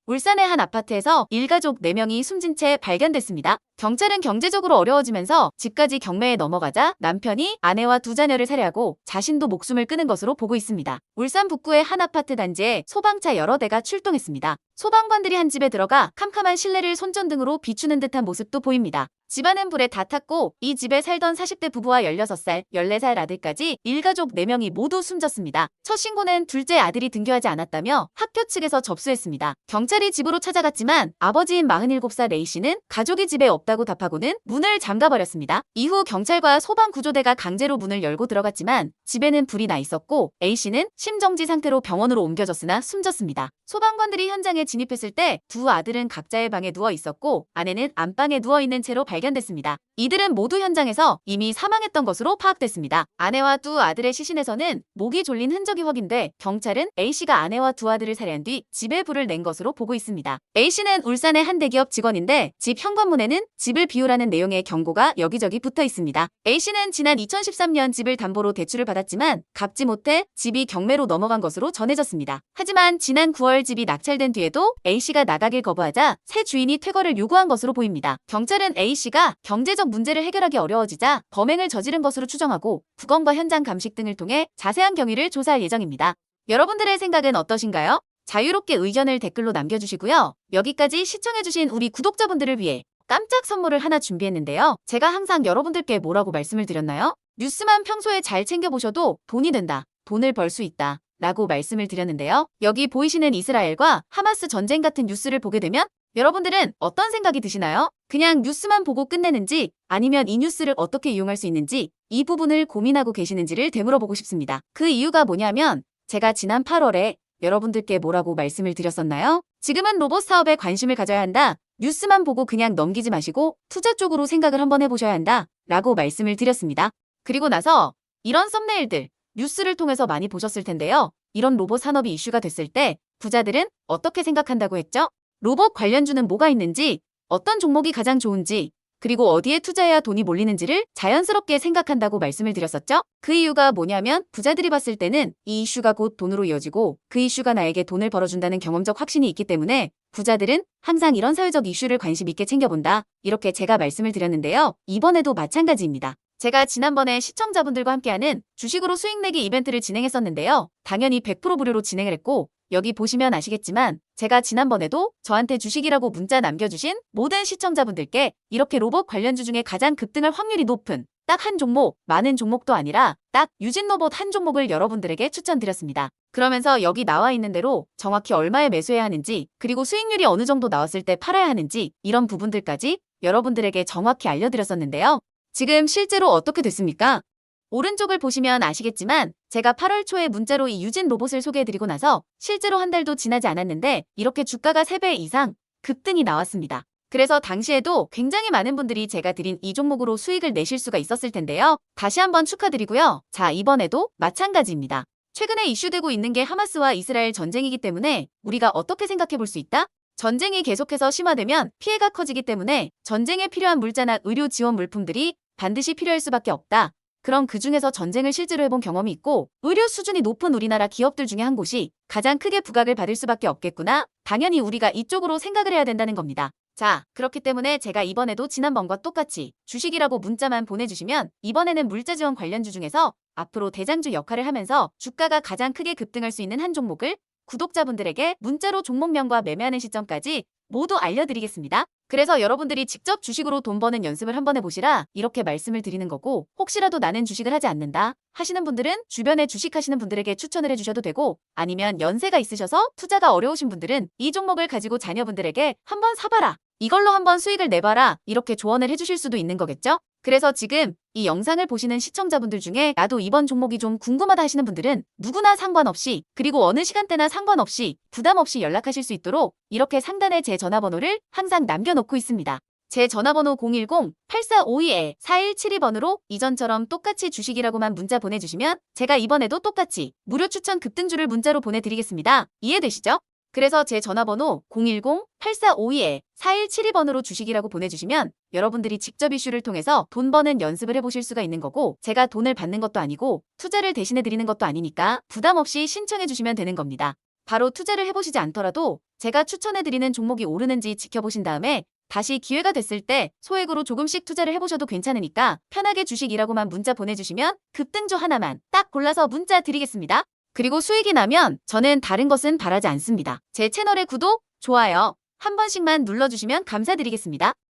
울산의 한 아파트에서 일가족 4명이 숨진 채 발견됐습니다. 경찰은 경제적으로 어려워지면서 집까지 경매에 넘어가자 남편이 아내와 2자녀를 살해하고 자신도 목숨을 끊은 것으로 보고 있습니다. 울산 북구의 한 아파트 단지에 소방차 여러 대가 출동했습니다. 소방관들이 한 집에 들어가 캄캄한 실내를 손전등으로 비추는 듯한 모습도 보입니다. 집안은 불에 다 탔고 이 집에 살던 40대 부부와 16살, 14살 아들까지 일가족 4명이 모두 숨졌습니다. 첫 신고는 둘째 아들이 등교하지 않았다며 학교 측에서 접수했습니다. 경찰이 집으로 찾아갔지만 아버지인 47살 A씨는 가족이 집에 없다고 답하고는 문을 잠가버렸습니다. 이후 경찰과 소방구조대가 강제로 문을 열고 들어갔지만 집에는 불이 나 있었고 A씨는 심정지 상태로 병원으로 옮겨졌으나 숨졌습니다. 소방관들이 현장에 진입했을 때 2 아들은 각자의 방에 누워 있었고 아내는 안방에 누워있는 채로 발견됐습니다. 이들은 모두 현장에서 이미 사망했던 것으로 파악됐습니다. 아내와 2 아들의 시신에서는 목이 졸린 흔적이 확인돼 경찰은 A씨가 아내와 2 아들을 살해한 뒤 집에 불을 낸 것으로 보고 있습니다. A씨는 울산의 한 대기업 직원인데 집 현관문에는 집을 비우라는 내용의 경고가 여기저기 붙어 있습니다. A씨는 지난 2013년 집을 담보로 대출을 받았지만 갚지 못해 집이 경매로 넘어간 것으로 전해졌습니다. 하지만 지난 9월 집이 낙찰된 뒤에도 A씨가 나가길 거부하자 새 주인이 퇴거를 요구한 것으로 보입니다. 경찰은 A씨가 경제적 문제를 해결하기 어려워지자 범행을 저지른 것으로 추정하고 부검과 현장 감식 등을 통해 자세한 경위를 조사할 예정입니다. 여러분들의 생각은 어떠신가요? 자유롭게 의견을 댓글로 남겨주시고요. 여기까지 시청해주신 우리 구독자분들을 위해 깜짝 선물을 하나 준비했는데요. 제가 항상 여러분들께 뭐라고 말씀을 드렸나요? 뉴스만 평소에 잘 챙겨보셔도 돈이 된다, 돈을 벌 수 있다 라고 말씀을 드렸는데요. 여기 보이시는 이스라엘과 하마스 전쟁 같은 뉴스를 보게 되면 여러분들은 어떤 생각이 드시나요? 그냥 뉴스만 보고 끝내는지 아니면 이 뉴스를 어떻게 이용할 수 있는지 이 부분을 고민하고 계시는지를 되물어보고 싶습니다. 그 이유가 뭐냐면 제가 지난 8월에 여러분들께 뭐라고 말씀을 드렸었나요? 지금은 로봇 사업에 관심을 가져야 한다. 뉴스만 보고 그냥 넘기지 마시고 투자 쪽으로 생각을 한번 해보셔야 한다 라고 말씀을 드렸습니다. 그리고 나서 이런 썸네일들 뉴스를 통해서 많이 보셨을 텐데요. 이런 로봇 산업이 이슈가 됐을 때 부자들은 어떻게 생각한다고 했죠? 로봇 관련주는 뭐가 있는지, 어떤 종목이 가장 좋은지, 그리고 어디에 투자해야 돈이 몰리는지를 자연스럽게 생각한다고 말씀을 드렸었죠? 그 이유가 뭐냐면 부자들이 봤을 때는 이 이슈가 곧 돈으로 이어지고 그 이슈가 나에게 돈을 벌어준다는 경험적 확신이 있기 때문에 부자들은 항상 이런 사회적 이슈를 관심 있게 챙겨본다. 이렇게 제가 말씀을 드렸는데요. 이번에도 마찬가지입니다. 제가 지난번에 시청자분들과 함께하는 주식으로 수익 내기 이벤트를 진행했었는데요. 당연히 100% 무료로 진행을 했고 여기 보시면 아시겠지만 제가 지난번에도 저한테 주식이라고 문자 남겨주신 모든 시청자분들께 이렇게 로봇 관련주 중에 가장 급등할 확률이 높은 딱 한 종목, 많은 종목도 아니라 딱 유진 로봇 한 종목을 여러분들에게 추천드렸습니다. 그러면서 여기 나와 있는 대로 정확히 얼마에 매수해야 하는지 그리고 수익률이 어느 정도 나왔을 때 팔아야 하는지 이런 부분들까지 여러분들에게 정확히 알려드렸었는데요. 지금 실제로 어떻게 됐습니까? 오른쪽을 보시면 아시겠지만 제가 8월 초에 문자로 이 유진 로봇을 소개해드리고 나서 실제로 한 달도 지나지 않았는데 이렇게 주가가 3배 이상 급등이 나왔습니다. 그래서 당시에도 굉장히 많은 분들이 제가 드린 이 종목으로 수익을 내실 수가 있었을 텐데요. 다시 한번 축하드리고요. 자, 이번에도 마찬가지입니다. 최근에 이슈되고 있는 게 하마스와 이스라엘 전쟁이기 때문에 우리가 어떻게 생각해 볼 수 있다? 전쟁이 계속해서 심화되면 피해가 커지기 때문에 전쟁에 필요한 물자나 의료 지원 물품들이 반드시 필요할 수밖에 없다. 그럼 그 중에서 전쟁을 실제로 해본 경험이 있고 의료 수준이 높은 우리나라 기업들 중에 한 곳이 가장 크게 부각을 받을 수밖에 없겠구나. 당연히 우리가 이쪽으로 생각을 해야 된다는 겁니다. 자, 그렇기 때문에 제가 이번에도 지난번과 똑같이 주식이라고 문자만 보내주시면 이번에는 물자 지원 관련주 중에서 앞으로 대장주 역할을 하면서 주가가 가장 크게 급등할 수 있는 한 종목을 구독자분들에게 문자로 종목명과 매매하는 시점까지 모두 알려드리겠습니다. 그래서 여러분들이 직접 주식으로 돈 버는 연습을 한번 해보시라 이렇게 말씀을 드리는 거고 혹시라도 나는 주식을 하지 않는다 하시는 분들은 주변에 주식하시는 분들에게 추천을 해주셔도 되고 아니면 연세가 있으셔서 투자가 어려우신 분들은 이 종목을 가지고 자녀분들에게 한번 사봐라. 이걸로 한번 수익을 내봐라. 이렇게 조언을 해주실 수도 있는 거겠죠? 그래서 지금 이 영상을 보시는 시청자분들 중에 나도 이번 종목이 좀 궁금하다 하시는 분들은 누구나 상관없이 그리고 어느 시간대나 상관없이 부담 없이 연락하실 수 있도록 이렇게 상단에 제 전화번호를 항상 남겨놓고 있습니다. 제 전화번호 010-8452-4172번으로 이전처럼 똑같이 주식이라고만 문자 보내주시면 제가 이번에도 똑같이 무료 추천 급등주를 문자로 보내드리겠습니다. 이해되시죠? 그래서 제 전화번호 010-8452-4172번으로 주식이라고 보내주시면 여러분들이 직접 이슈를 통해서 돈 버는 연습을 해보실 수가 있는 거고 제가 돈을 받는 것도 아니고 투자를 대신해 드리는 것도 아니니까 부담 없이 신청해 주시면 되는 겁니다. 바로 투자를 해보시지 않더라도 제가 추천해드리는 종목이 오르는지 지켜보신 다음에 다시 기회가 됐을 때 소액으로 조금씩 투자를 해보셔도 괜찮으니까 편하게 주식이라고만 문자 보내주시면 급등주 하나만 딱 골라서 문자 드리겠습니다. 그리고 수익이 나면 저는 다른 것은 바라지 않습니다. 제 채널의 구독, 좋아요 한 번씩만 눌러주시면 감사드리겠습니다.